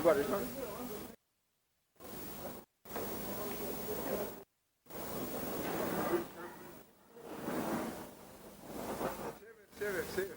Барышня. Север, север.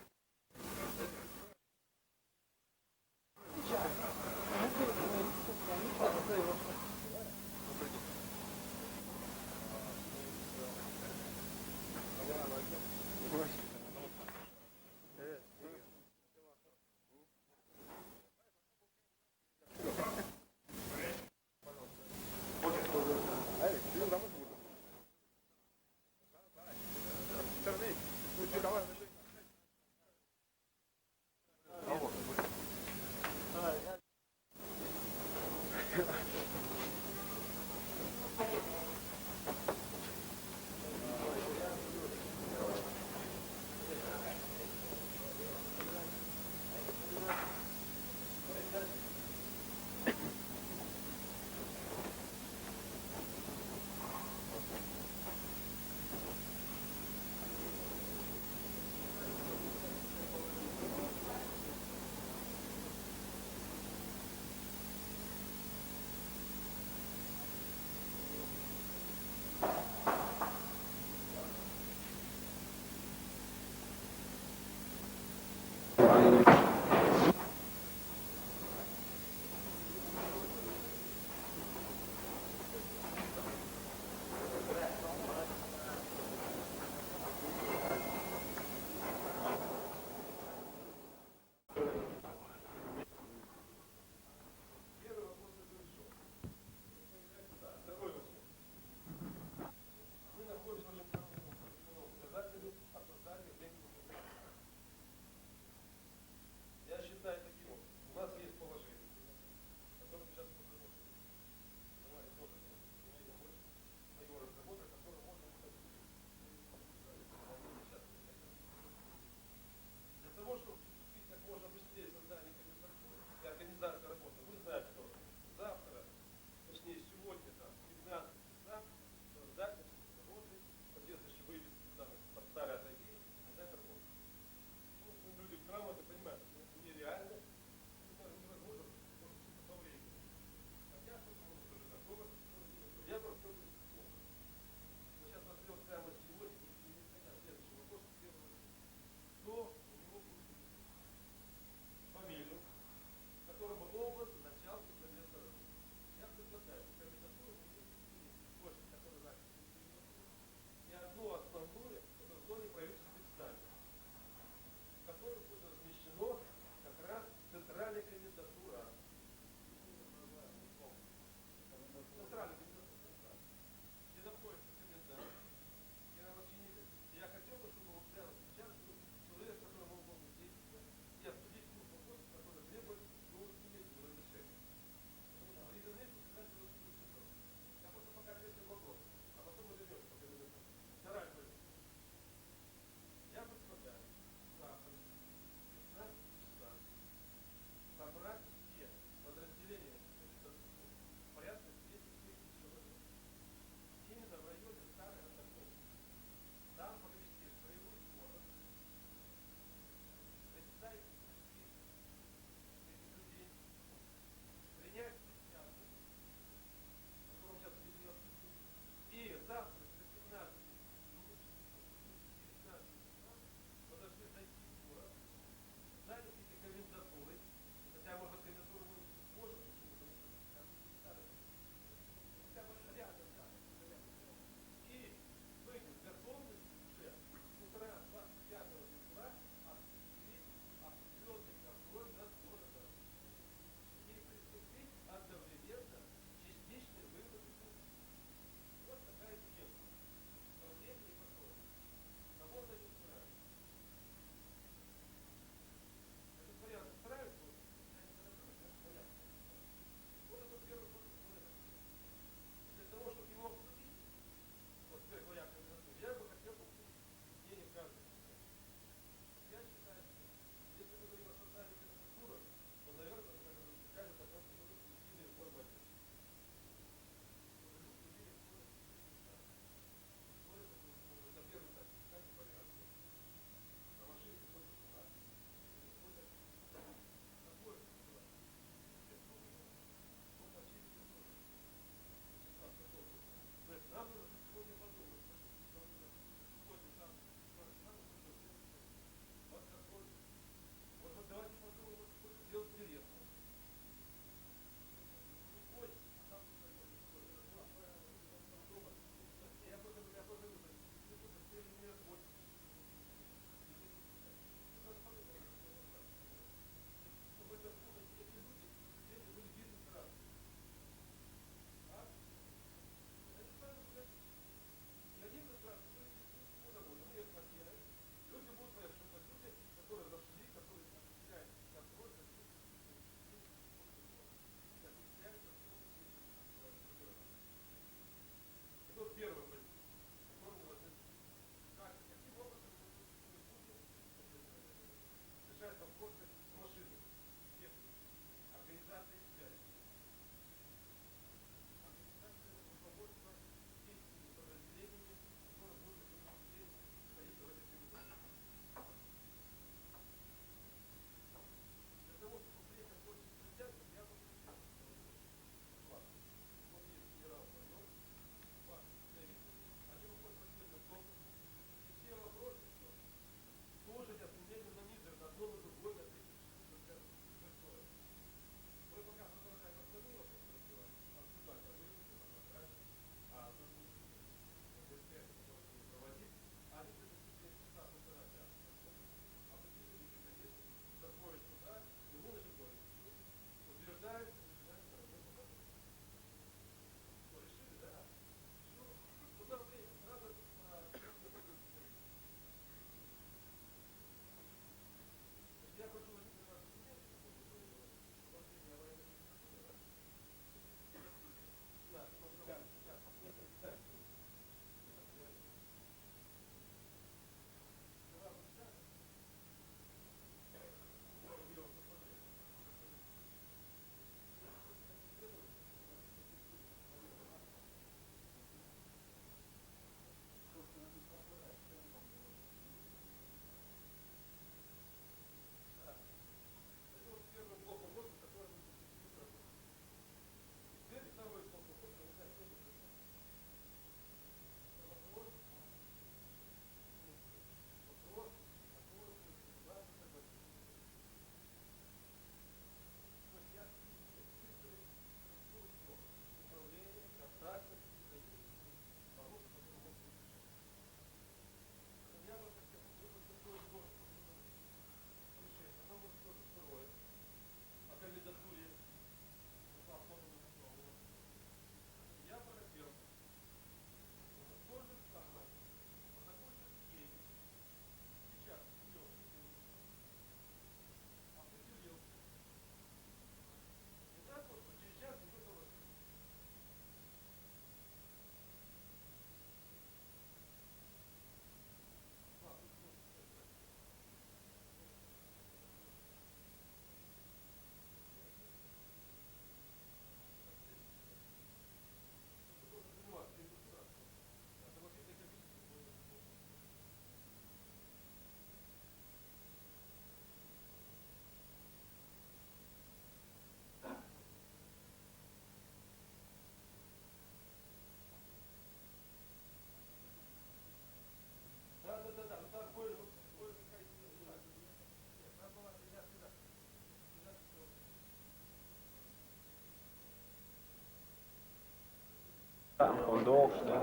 Dogs, ja.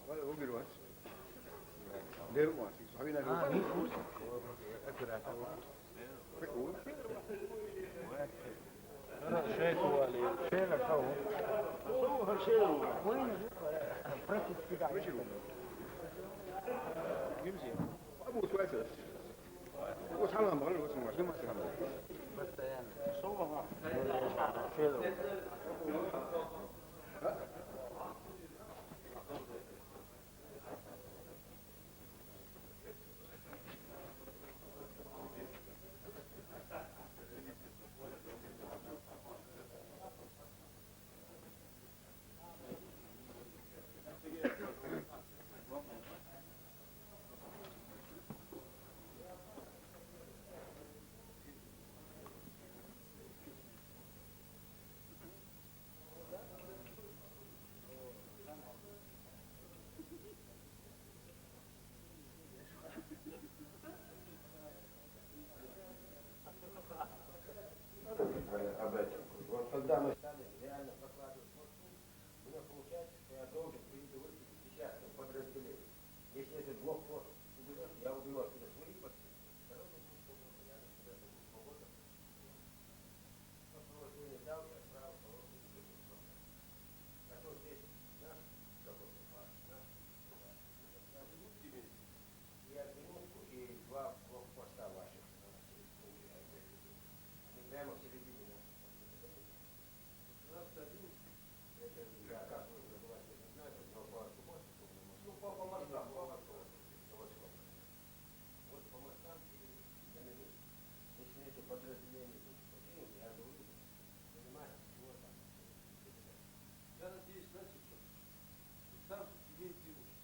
Hvad er det, du også? Lav, så har vi noget. Niet goed. شايفه اللي شايلك هو هو شايله وين بركز كده عليه يمشي أبو كويس وصحنا مغرب واسمه عشان ما سمع بس يعني صوره شايله об этом. Вот когда мы стали реально прокладывать маршрут, у меня получается, что я должен передавать десяткам подразделений. Если этот блокпост уберешь, я уберу оттуда свои подразделения. Дорога будет полный порядок, когда это будет погода. Сопровождение дал, я отправил колонку и а то здесь наш какой-то марш, наш. И одиночку, и два блокпоста ваших. Они прямо в середине нас. Это я как вы называть, я не знаю, но по мосту. Ну, по мостам, по мостам. Вот по мостам на минуту. Если эти подразделения покинут, я говорю, понимаешь, чего там. Я надеюсь, знаете, что там имеете лучше.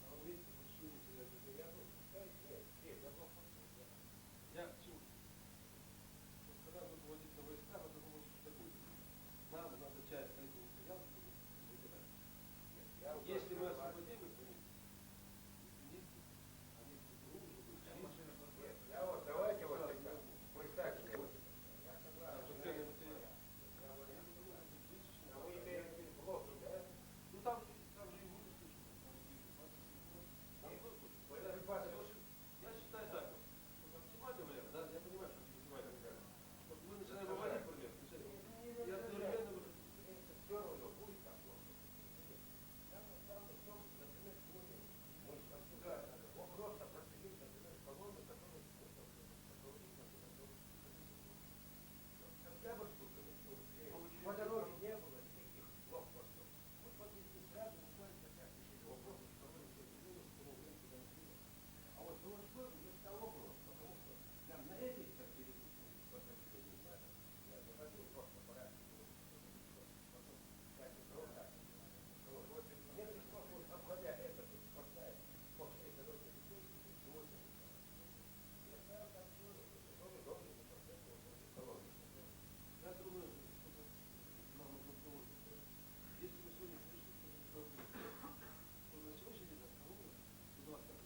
А вы видите, большую интересную. Я тут, нет, я блокпост. Я к чему? Вот когда вы выводите войска, надо было, что будет. Нам надо часть этого материала выбирать. Если мы освободим их, извините, они уже будут жизнь. Я вот, давайте вот тогда. Представьте, вот. Я согласен. А вы имеете в виду блоки, да? Ну там же и будет слышно. Я считаю так. Вот оптимальный вариант, да, я понимаю, что это оптимальный вариант. Вот мы начинаем выводить пример, и одновременно выходить. Все равно будет там блоки. Самое главное в том, например, сегодня мы обсуждаем вопрос определить, например, колонну, которую мы сопроводить Октябрьскую комиссию. По дороге не было никаких блокпостов. Мы подвезли сразу, буквально за 5 тысяч вопросов, что мы все делали, что мы время куда а вот Заводской уже стало было, потому что нам на этой стороне подразделения надо. Я заходил просто порядок. Потом, кстати, вот. Мне пришлось, вот, обходя это, поставить после дороги людей, сегодня я ставил там человек, который должен поставить колонну. Я думаю, чтобы нам нужно было, если мы сегодня пришли к этому, то на сегодняшний день основном ситуация.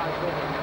А, добре.